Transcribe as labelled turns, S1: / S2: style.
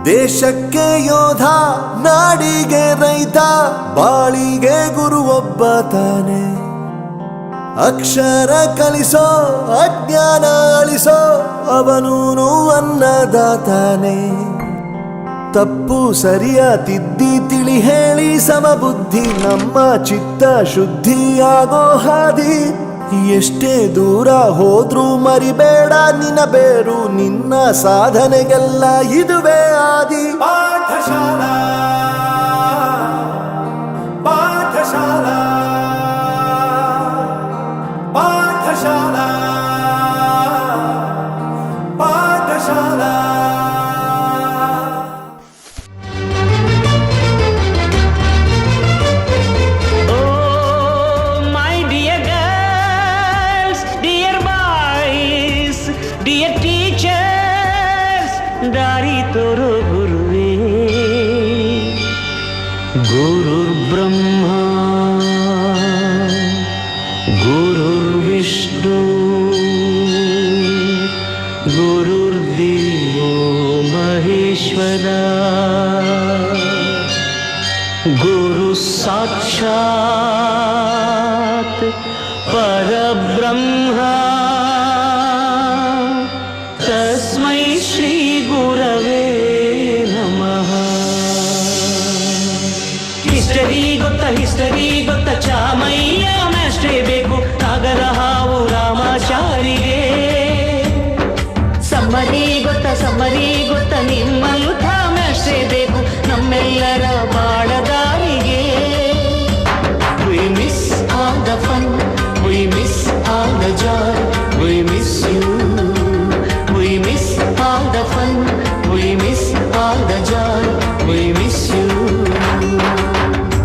S1: ದೇಶಕ್ಕೆ ಯೋಧ, ನಾಡಿಗೆ ರೈತ, ಬಾಳಿಗೆ ಗುರು ಒಬ್ಬ ತಾನೆ. ಅಕ್ಷರ ಕಲಿಸೋ, ಅಜ್ಞಾನ ಅಳಿಸೋ, ಅವನೂನು ಅನ್ನದಾತಾನೆ. ತಪ್ಪು ಸರಿಯ ತಿದ್ದಿ ತಿಳಿ ಹೇಳಿ ಸಮಬುದ್ಧಿ, ನಮ್ಮ ಚಿತ್ತ ಶುದ್ಧಿಯಾಗೋ ಹಾದಿ. ಎಷ್ಟೇ ದೂರ ಹೋದ್ರೂ ಮರಿಬೇಡ ನಿನ್ನ ಬೇರು, ನಿನ್ನ ಸಾಧನೆಗೆಲ್ಲ ಇದುವೇ ಆದಿ.
S2: ಪಾಠಶಾಲಾ ಪಾಠಶಾಲಾ ಪಾಠಶಾಲಾ ಪಾಠಶಾಲಾ.
S3: ದಾರಿ ತೋರೋ ಗುರುವೇ. ಗುರುರ್ ಬ್ರಹ್ಮ ಗುರುರ್ ವಿಷ್ಣು ಗುರುರ್ ದೇವೋ ಮಹೇಶ್ವರ. ಗುರು ಸಾಕ್ಷಾತ್